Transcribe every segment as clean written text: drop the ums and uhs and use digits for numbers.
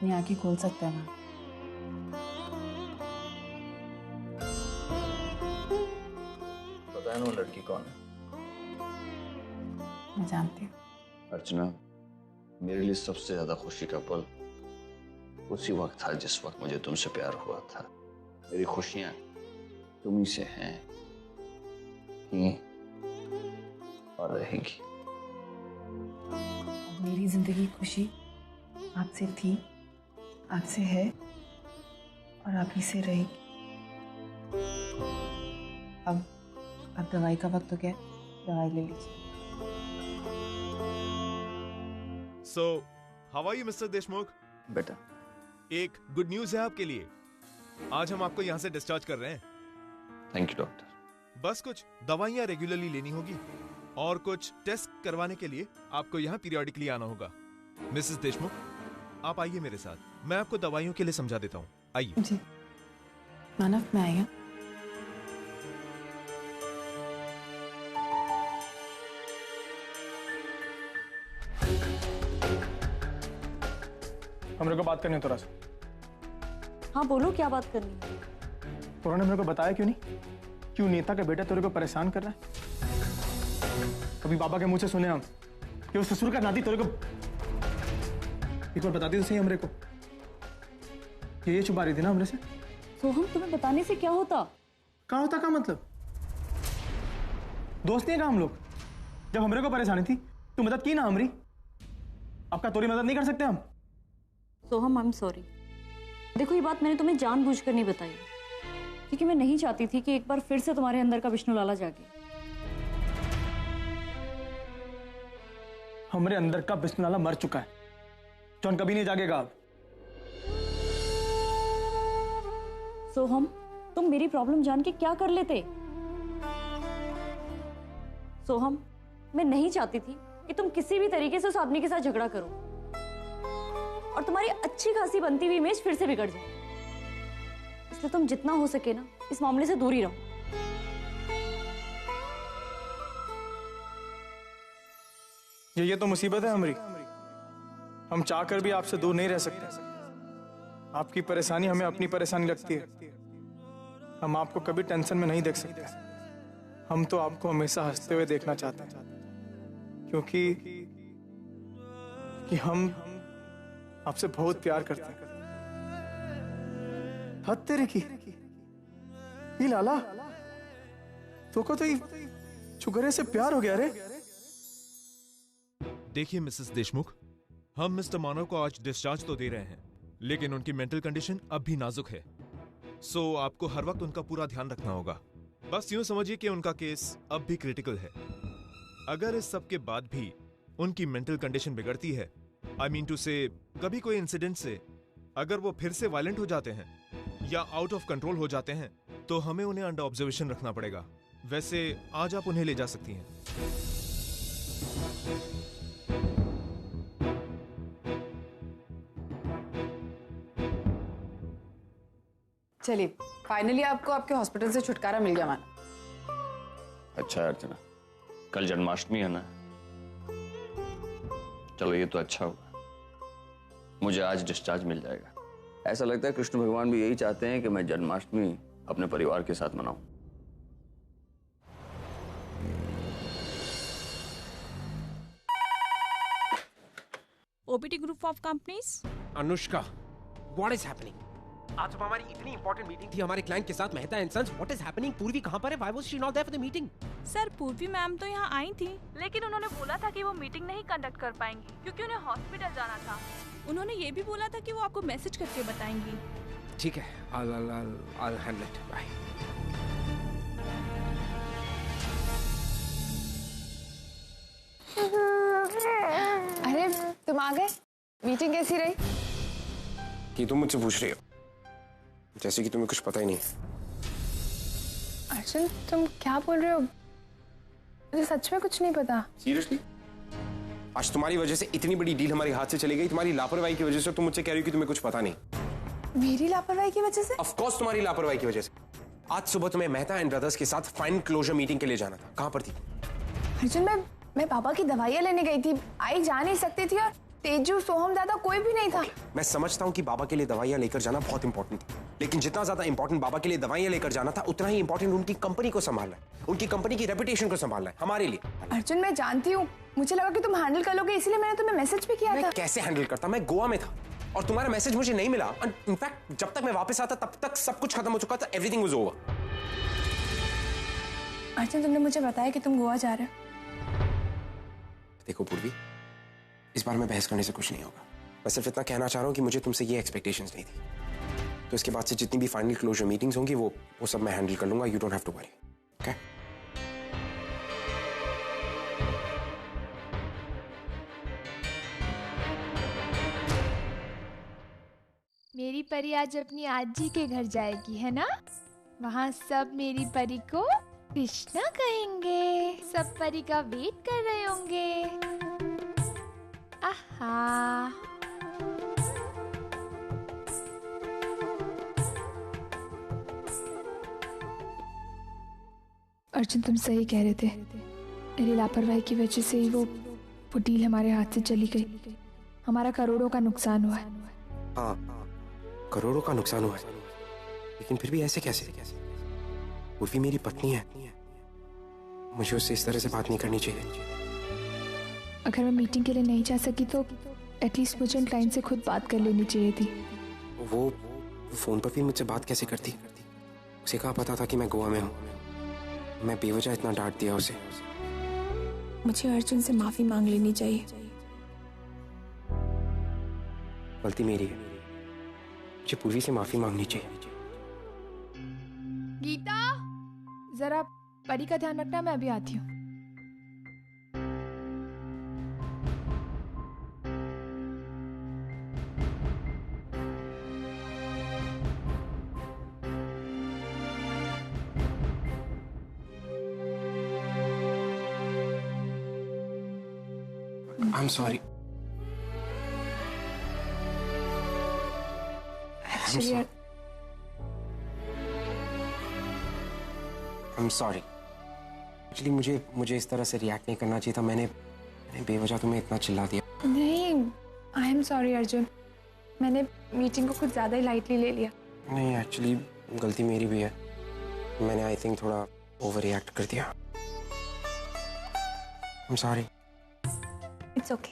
अपनी आंखें खोल सकता है ना। पता है ना वो लड़की कौन है? मैं जानती हूँ। अर्चना, मेरे लिए सबसे ज्यादा खुशी का पल उसी वक्त था जिस वक्त मुझे तुमसे प्यार हुआ था। मेरी खुशियां तुम्ही से हैं और रहेंगी। मेरी जिंदगी खुशी आपसे थी, आपसे है और आप ही से रहेगी। अब दवाई का वक्त हो गया, दवाई ले लीजिए। So, how are you, Mr. Deshmukh? बेटा, एक गुड न्यूज है आपके लिए। आज हम आपको यहाँ से डिस्चार्ज कर रहे हैं। Thank you doctor. बस कुछ दवाइयाँ रेगुलरली लेनी होगी और कुछ टेस्ट करवाने के लिए आपको यहाँ पीरियोडिकली आना होगा। मिसेस देशमुख, आप आइए मेरे साथ, मैं आपको दवाइयों के लिए समझा देता हूँ। आइए। जी मानव, मैं आई हूँ। हमरे को बात करनी है थोड़ा सा। हाँ बोलो, क्या बात करनी है? उन्होंने मेरे को बताया क्यों नहीं? क्यों नेता का बेटा तेरे को परेशान कर रहा है? कभी बाबा के मुंह से सुने हम कि वो ससुर का नाती तेरे को। एक बार बता दी तो सही हमरे को। ये छुपा रही थी ना हमरे से। सोहम, तुम्हें बताने से क्या होता? कहाँ होता? का मतलब दोस्त नहीं है का हम लोग? जब हमरे को परेशानी थी तू मदद की ना हमरी। आपका तोरी मदद नहीं कर सकते हम? सोहम, आई एम सॉरी। देखो, ये बात मैंने तुम्हें जानबूझकर नहीं बताई क्योंकि मैं नहीं चाहती थी कि एक बार फिर से तुम्हारे अंदर का विष्णु लाला जागे। हमारे अंदर का विष्णु लाला मर चुका है, जॉन कभी नहीं जागेगा अब। सोहम, तुम मेरी प्रॉब्लम जान के क्या कर लेते? सोहम, मैं नहीं चाहती थी कि तुम किसी भी तरीके से उस आदमी के साथ झगड़ा करो और तुम्हारी अच्छी खासी बनती हुई इमेज फिर से बिगड़ जाए। इसलिए तुम जितना हो सके ना इस मामले से दूर ही रहो। ये तो मुसीबत है हमारी। हम चाहकर भी आपसे दूर नहीं रह सकते। आपकी परेशानी हमें अपनी परेशानी लगती है। हम आपको कभी टेंशन में नहीं देख सकते। हम तो आपको हमेशा हंसते हुए देखना चाहते हैं क्योंकि हम आपसे बहुत प्यार करते हैं। हद तेरे की। ये लाला तो को तो छुगरे से प्यार हो गया रे। देखिए मिसेस देशमुख, हम मिस्टर मानव को आज डिस्चार्ज तो दे रहे हैं, लेकिन उनकी मेंटल कंडीशन अब भी नाजुक है। सो आपको हर वक्त उनका पूरा ध्यान रखना होगा। बस यूं समझिए कि उनका केस अब भी क्रिटिकल है। अगर इस सब के बाद भी उनकी मेंटल कंडीशन बिगड़ती है, आई मीन टू से कभी कोई इंसिडेंट से अगर वो फिर से वायलेंट हो जाते हैं या आउट ऑफ कंट्रोल हो जाते हैं, तो हमें उन्हें अंडर ऑब्जर्वेशन रखना पड़ेगा। वैसे आज आप उन्हें ले जा सकती हैं। चलिए, फाइनली आपको आपके हॉस्पिटल से छुटकारा मिल गया माना। अच्छा अर्चना, कल जन्माष्टमी है ना? चलो ये तो अच्छा हुआ, मुझे आज डिस्चार्ज मिल जाएगा। ऐसा लगता है कृष्ण भगवान भी यही चाहते हैं कि मैं जन्माष्टमी अपने परिवार के साथ मनाऊं। OPT group of companies? Anushka, what is happening? आज सुबह हमारी इतनी इंपॉर्टेंट मीटिंग थी हमारे क्लाइंट के साथ, Mehta and sons. What is happening? Purvi कहां पर है? Why was she not there for the meeting? Sir, Purvi ma'am तो यहाँ आई थी, लेकिन उन्होंने बोला था कि वो मीटिंग नहीं कंडक्ट कर पाएंगी क्योंकि उन्हें हॉस्पिटल जाना था। उन्होंने ये भी बोला था कि वो आपको मैसेज करके बताएंगी। ठीक है, I'll handle it. Bye. अरे तुम आ गए। मीटिंग कैसी रही? कि तुम मुझसे पूछ रही हो जैसे कि तुम्हें कुछ पता ही नहीं है। अर्जुन, तुम क्या बोल रहे हो? मुझे सच में कुछ नहीं पता। सीरियसली? आज तुम्हारी वजह से इतनी बड़ी डील हमारे हाथ से चली गई। तुम्हारी लापरवाही की वजह से। तुम मुझसे कह रही हो कि तुम्हें कुछ पता नहीं। मेरी लापरवाही की वजह से? ऑफ कोर्स तुम्हारी लापरवाही की वजह से। आज सुबह तुम्हें मेहता एंड ब्रदर्स के साथ फाइन क्लोजर मीटिंग के लिए जाना था। कहां पर थी? अर्जुन, मैं पापा की दवाइयां लेने गई थी। आई जा नहीं सकती थी और तेजू, सोहम, दादा कोई भी नहीं था। मैं समझता हूँ कि बाबा के लिए दवाइयाँ लेकर जाना बहुत इंपॉर्टेंट थी, लेकिन जितना ज्यादा इंपॉर्टेंट बाबा के लिए दवाइयाँ लेकर जाना था, उतना ही इंपॉर्टेंट उनकी कंपनी को संभालना है, उनकी कंपनी की रेपुटेशन को संभालना है हमारे लिए। अर्जुन, मैं जानती हूँ, मुझे लगा कि तुम हैंडल कर लोगे, इसलिए मैंने तुम्हें मैसेज भी किया था। मैं कैसे हैंडल करता? मैं गोवा में था और तुम्हारा मैसेज मुझे नहीं मिला। इनफैक्ट जब तक मैं वापस आता तब तक सब कुछ खत्म हो चुका था। Everything was over. अर्जुन, तुमने मुझे बताया कि तुम गोवा जा रहे हो। देखो पूर्वी, इस बार में बहस करने से कुछ नहीं होगा। मैं सिर्फ इतना कहना चाह रहा हूँ कि मुझे तुमसे ये एक्सपेक्टेशंस नहीं थी। तो इसके बाद से जितनी भी फाइनल क्लोजर मीटिंग्स होंगी वो सब मैं हैंडल कर लूंगा। You don't have to worry, okay? मेरी परी आज अपनी आजी के घर जाएगी, है ना? वहाँ सब मेरी परी को कृष्णा कहेंगे। सब परी का वेट कर रहे होंगे। आहा। अर्जुन, तुम सही कह रहे थे। मेरी लापरवाही की वजह से ही वो डील हमारे हाथ से चली गई। हमारा करोड़ों का नुकसान हुआ है। हाँ, करोड़ों का नुकसान हुआ है, लेकिन फिर भी ऐसे कैसे? उर्वी मेरी पत्नी है, मुझे उससे इस तरह से बात नहीं करनी चाहिए। अगर मैं मीटिंग के लिए नहीं जा सकी तो एटलीस्ट मुझे क्लाइंट से खुद बात कर लेनी चाहिए थी। वो फोन पर भी मुझसे बात कैसे करती? उसे कहाँ पता था कि मैं गोवा में हूँ? मैं बेवजह इतना डांट दिया उसे। मुझे अर्जुन से माफी मांग लेनी चाहिए। गलती मेरी है, मुझे पूर्वी से माफी मांगनी चाहिए। गीता, जरा परी का ध्यान रखना, मैं अभी आती हूँ। I'm sorry. Actually, I'm sorry. Actually, मुझे इस तरह से रिएक्ट नहीं करना चाहिए था। मैंने बेवजह तुम्हें इतना चिल्ला दिया। नहीं, आई एम सॉरी अर्जुन। मैंने मीटिंग को कुछ ज्यादा ही लाइटली ले लिया। नहीं, एक्चुअली गलती मेरी भी है। मैंने आई थिंक थोड़ा ओवर रिएक्ट कर दिया। I'm sorry. It's okay.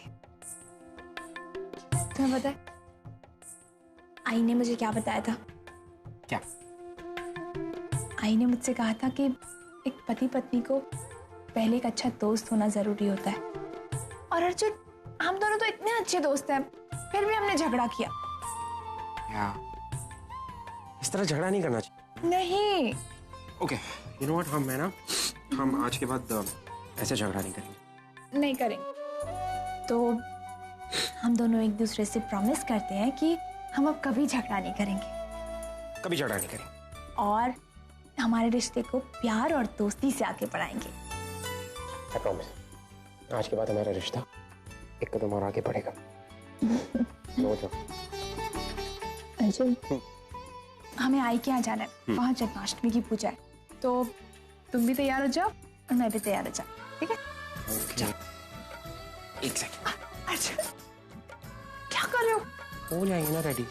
तुम्हें पता है आई ने मुझे क्या बताया था? क्या? आई ने मुझसे कहा था कि एक पति पत्नी को पहले एक अच्छा दोस्त होना जरूरी होता है। और अर्जुन, हम दोनों तो इतने अच्छे दोस्त हैं, फिर भी हमने झगड़ा किया। क्या? इस तरह झगड़ा नहीं करना चाहिए। नहीं। ओके, यू नो व्हाट, हम आज के बाद ऐसे झगड़ा नहीं करेंगे। नहीं करेंगे। तो हम दोनों एक दूसरे से प्रॉमिस करते हैं कि हम अब कभी झगड़ा नहीं करेंगे। कभी झगड़ा नहीं करेंगे। और हमारे रिश्ते को प्यार और दोस्ती से आगे बढ़ाएंगे। I promise. आज के बाद हमारा रिश्ता एक कदम और आगे बढ़ेगा। अर्जुन, हमें आई के यहाँ जाना है। वहाँ जन्माष्टमी की पूजा है, तो तुम भी तैयार हो जाओ और मैं भी तैयार हो जाऊँ, ठीक है? Okay. एक सेकंड। अर्जुन, क्या कर रहे हो? हो जाएंगे ना रेडी।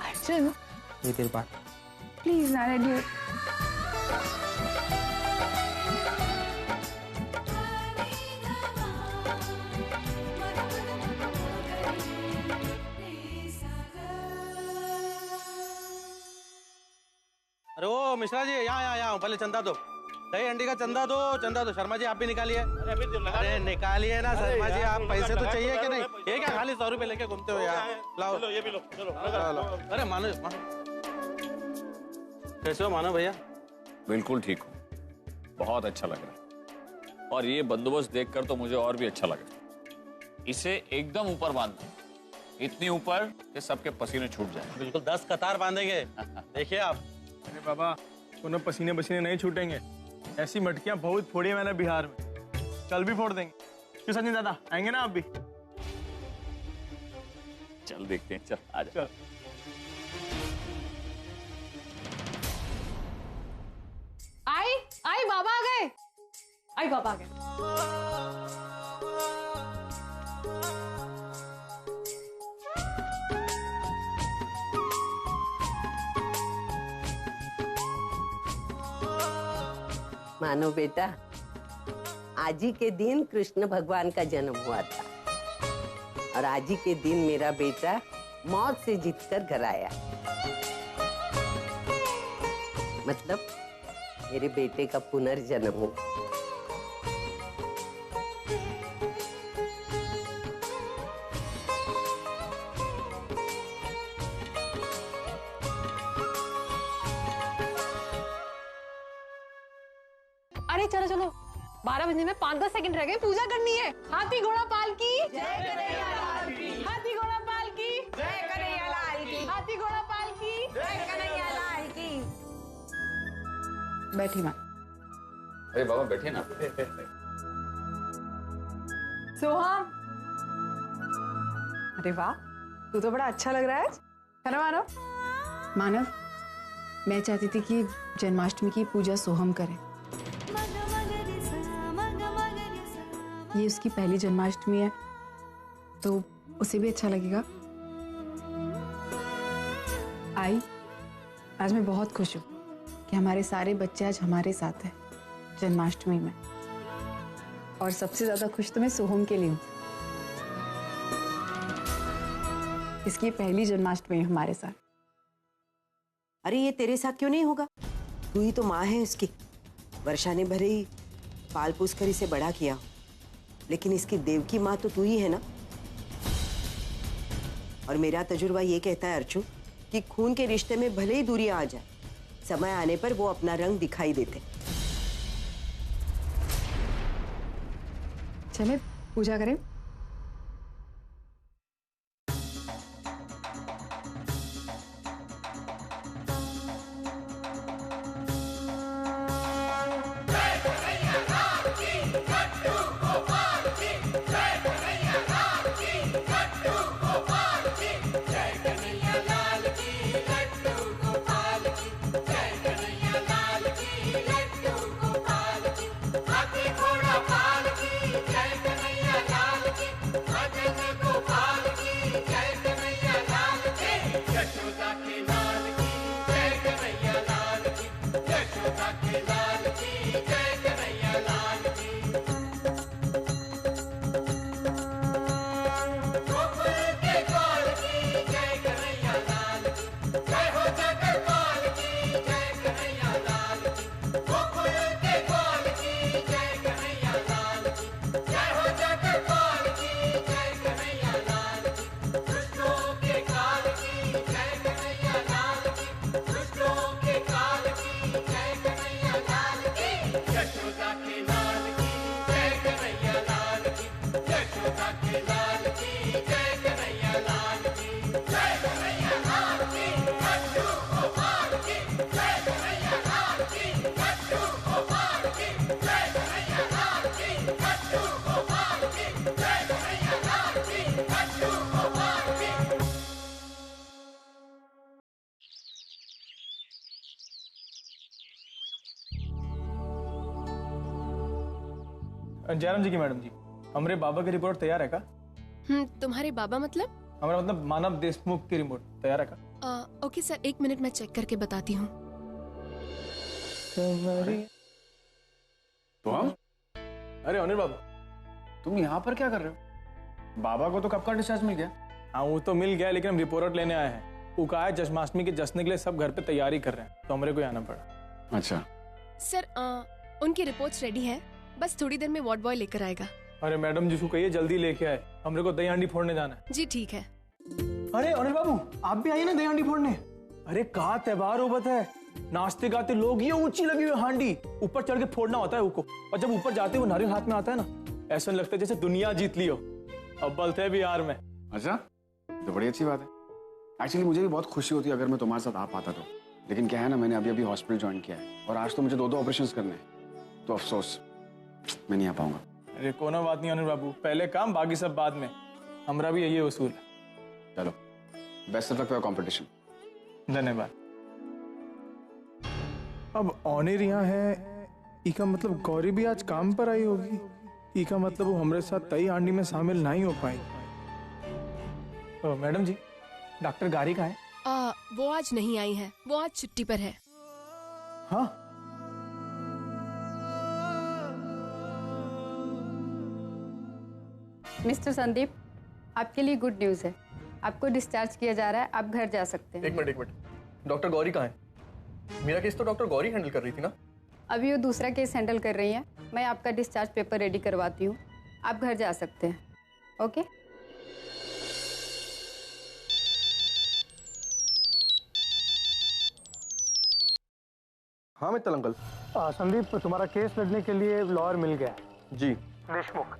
अर्जुन, ये देर बाद। प्लीज ना रेडी हो। अरे ओ मिश्रा जी, यहाँ पहले चंदा दो। दही अंडी का चंदा दो। शर्मा जी आप भी निकालिए। अरे निकालिए ना शर्मा जी, आप पैसे तो चाहिए कि नहीं? ये क्या खाली 100 रुपए लेके घूमते हो यार? लाओ ये भी लो। चलो। अरे मानो कैसे हो मानो भैया? बिल्कुल ठीक हूँ, बहुत अच्छा लग रहा है। और ये बंदोबस्त देखकर तो मुझे और भी अच्छा लग रहा है। इसे एकदम ऊपर बांधना, इतनी ऊपर कि सबके पसीने छूट जाए। बिल्कुल 10 कतार बांधेंगे। देखिए आप। अरे बाबा, कोनो पसीने नहीं छूटेंगे। ऐसी मटकियां बहुत फोड़ी है मैंने बिहार में, कल भी फोड़ देंगे। क्यों सचिन दादा, आएंगे ना आप भी? चल देखते हैं, चल आजा। आई बाबा आ गए। मानो बेटा, आज ही के दिन कृष्ण भगवान का जन्म हुआ था और आज ही के दिन मेरा बेटा मौत से जीतकर घर आया। मतलब मेरे बेटे का पुनर्जन्म हुआ। अरे चलो चलो, 12 बजने में 5-10 सेकंड रह गए, पूजा करनी है। हाथी घोड़ा पालकी जय कन्हैया लाल की, हाथी घोड़ा पालकी जय कन्हैया लाल की, हाथी घोड़ा पालकी जय कन्हैया लाल की। बैठी माँ। अरे बाबा बैठिए ना। सोहम, अरे वाह, तू तो बड़ा अच्छा लग रहा है। है ना मानव? मानव, मैं चाहती थी कि जन्माष्टमी की पूजा सोहम करे। ये उसकी पहली जन्माष्टमी है तो उसे भी अच्छा लगेगा। आई, आज मैं बहुत खुश हूँ कि हमारे सारे बच्चे आज हमारे साथ हैं जन्माष्टमी में, और सबसे ज्यादा खुश तो मैं सोहम के लिए हूँ। इसकी पहली जन्माष्टमी है हमारे साथ। अरे ये तेरे साथ क्यों नहीं होगा? तू ही तो माँ है उसकी। वर्षा ने भले ही पाल पोस कर इसे बड़ा किया, लेकिन इसकी देवकी माँ तो तू ही है ना। और मेरा तजुर्बा ये कहता है अर्चू कि खून के रिश्ते में भले ही दूरियां आ जाए, समय आने पर वो अपना रंग दिखाई देते। चले पूजा करें। जयराम जी की मैडम जी, हमारे बाबा की रिपोर्ट तैयार है का? तुम्हारे बाबा मतलब? हमारा मतलब मानव देशमुख की रिपोर्ट तैयार है का? ओके सर, 1 मिनट मैं चेक करके बताती हूँ। तो हम? अरे अनिल बाबू, तुम यहाँ पर क्या कर रहे हो? बाबा को तो कब का डिस्चार्ज मिल गया? हाँ वो तो मिल गया, लेकिन हम रिपोर्ट लेने आए हैं। वो कहा है जन्माष्टमी के जश्न के लिए सब घर पे तैयारी कर रहे हैं, तो हमारे को आना पड़ा। अच्छा सर, उनकी रिपोर्ट्स रेडी है, बस थोड़ी देर में वार्ड बॉय लेकर आएगा। अरे मैडम जिसको कहिए जल्दी लेके आए, हमरे को दही हांडी फोड़ने जाना है। जी ठीक है। अरे अनिल बाबू, आप भी आइए ना दही हांडी फोड़ने। अरे का त्योहार हो बताए, नाचते गाते लोग, ये ऊंची लगी हुई हांडी ऊपर चढ़ के फोड़ना होता है उसको, और जब ऊपर जाते वो नारियल हाथ में आता है ना, ऐसा लगता है जैसे दुनिया जीत ली हो। अब बलते हैं बिहार में। अच्छा, तो बड़ी अच्छी बात है। एक्चुअली मुझे भी बहुत खुशी होती अगर मैं तुम्हारे साथ आ पाता तो, लेकिन क्या है ना, मैंने अभी अभी हॉस्पिटल ज्वाइन किया है और आज तो मुझे 2 ऑपरेशंस करने हैं, तो अफसोस मैं नहीं आ पाऊंगा। अरे कोनो बात नहीं अनिल बाबू, पहले काम बाकी सब बाद में, हमारा भी यही उसूल है। चलो, best of luck for competition. धन्यवाद। अब ऑनर यहाँ है, इका मतलब गौरी भी आज काम पर आई होगी, इका मतलब वो हमारे साथ तई आंडी में शामिल नहीं हो पाई। मैडम जी, डॉक्टर गारी कहाँ है? वो आज नहीं आई है, वो आज छुट्टी पर है। हाँ, मिस्टर संदीप, आपके लिए गुड न्यूज़ है। आपको डिस्चार्ज किया जा रहा है, आप घर जा सकते हैं। एक मिनट, डॉक्टर गौरी कहाँ है? मेरा केस तो डॉक्टर गौरी हैंडल कर रही थी ना। अभी वो दूसरा केस हैंडल कर रही हैं। मैं आपका डिस्चार्ज पेपर रेडी करवाती हूँ, आप घर जा सकते हैं। ओके। हाँ मित्तल अंकल। संदीप, तुम्हारा केस लड़ने के लिए लॉयर मिल गया है। जी। देशमुख,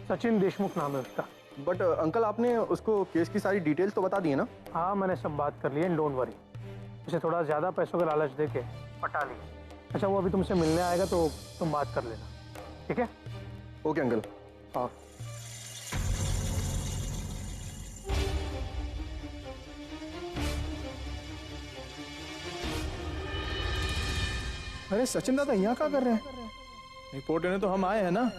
सचिन देशमुख नाम है उसका। बट अंकल, आपने उसको केस की सारी डिटेल्स तो बता दी है ना? हाँ, मैंने सब बात कर ली है, डोंट वरी। उसे थोड़ा ज्यादा पैसों का लालच देके पटा लिया। अच्छा, वो अभी तुमसे मिलने आएगा तो तुम बात कर लेना, ठीक है? Okay uncle. हाँ। अरे सचिन दादा, यहाँ क्या कर रहे हैं? रिपोर्ट लेने तो हम आए हैं ना।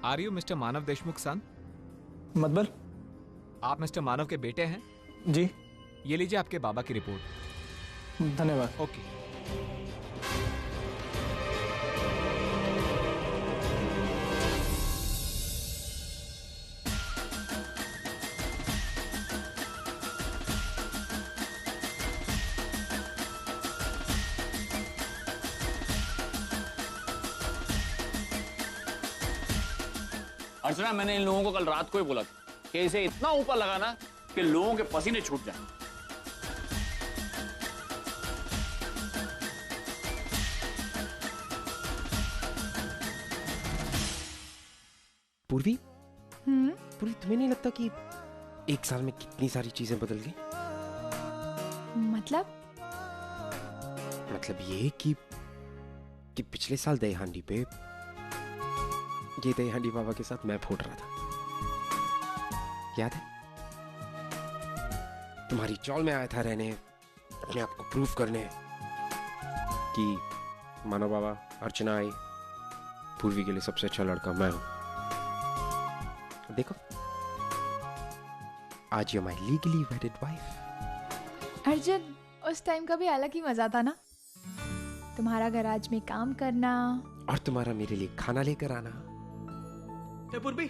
आर यू मिस्टर मानव देशमुख सन? मतलब? आप मिस्टर मानव के बेटे हैं? जी। ये लीजिए आपके बाबा की रिपोर्ट। धन्यवाद। ओके। अर्चना, मैंने इन लोगों को कल रात को ही बोला था कि इसे इतना ऊपर लगाना कि लोगों के पसीने छूट जाएं। पूर्वी, पूर्वी, तुम्हें नहीं लगता कि एक साल में कितनी सारी चीजें बदल गई? मतलब ये कि पिछले साल दही हांडी पे ये दही हांडी बाबा के साथ मैं फोड़ रहा था, याद है? तुम्हारी चौल में आया था रहने, अपने आप को प्रूफ करने कि मानो बाबा, अर्चना आई, पूर्वी के लिए सबसे अच्छा लड़का मैं हूं। देखो, आज you my legally वेडेड wife. Arjun, उस टाइम का भी अलग ही मजा था ना। तुम्हारा गैराज में काम करना और तुम्हारा मेरे लिए खाना लेकर आना। पूर्वी,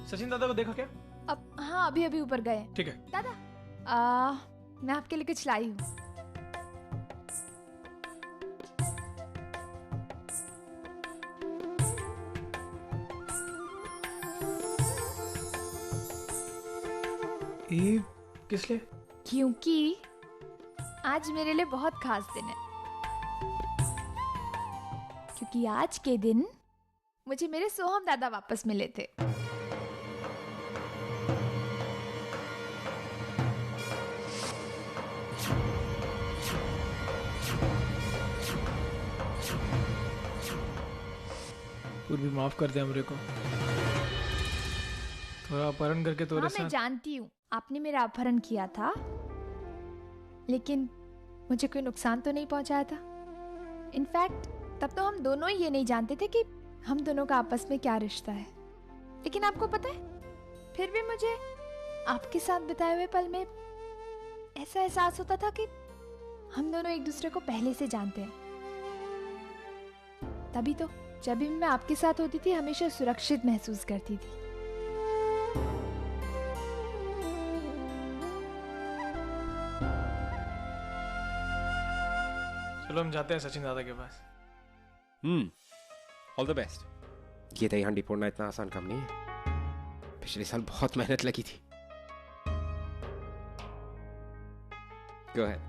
सचिन दादा को देखा क्या? अब हाँ, अभी अभी ऊपर गए। ठीक है दादा, मैं आपके लिए कुछ लाई हूँ। ये किस लिए? क्योंकि आज मेरे लिए बहुत खास दिन है। क्योंकि आज के दिन मुझे मेरे सोहम दादा वापस मिले थे। पूर्वी, माफ कर दे हमरे को। थोड़ा अपहरण करके तोरे हाँ, मैं जानती हूँ आपने मेरा अपहरण किया था, लेकिन मुझे कोई नुकसान तो नहीं पहुंचाया था। इनफैक्ट तब तो हम दोनों ही ये नहीं जानते थे कि हम दोनों का आपस में क्या रिश्ता है। लेकिन आपको पता है, फिर भी मुझे आपके साथ बिताए हुए पल में ऐसा एहसास होता था कि हम दोनों एक दूसरे को पहले से जानते हैं। तभी तो जब भी मैं आपके साथ होती थी, हमेशा सुरक्षित महसूस करती थी। चलो हम जाते हैं सचिन दादा के पास। All the best. ये दही हांडी फोड़ना इतना आसान काम नहीं है। पिछले साल बहुत मेहनत लगी थी। Go ahead.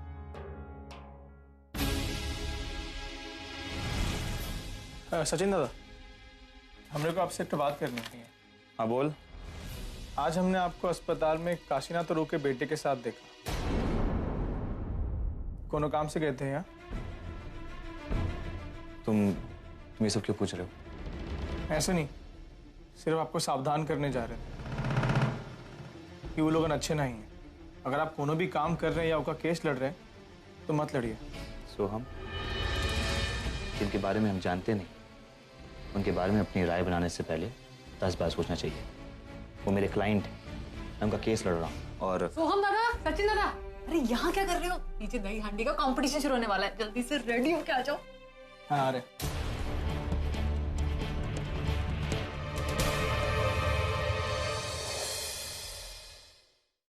सचिन दादा, हमरे को आपसे एक बात करनी थी। हाँ बोल। आज हमने आपको अस्पताल में काशीनाथ रू के बेटे के साथ देखा। कोनो काम से गए थे यहाँ? तुम ये सब क्यों पूछ रहे हो? ऐसे नहीं, सिर्फ आपको सावधान करने जा रहे हैं कि वो लोग अच्छे नहीं हैं। अगर आप कोनो भी काम कर रहे हैं या उनका केस लड़ रहे हैं तो मत लड़िए। सोहम, जिनके बारे में हम जानते नहीं उनके बारे में अपनी राय बनाने से पहले 10 बार सोचना चाहिए। वो मेरे क्लाइंट हैं, मैं उनका केस लड़ रहा हूँ। और सोहम दादा, सचिन दादा, अरे यहाँ क्या कर रहे हो? नीचे दही हांडी का कंपटीशन शुरू होने वाला है, जल्दी से रेडी होके आ जाओ। हाँ, अरे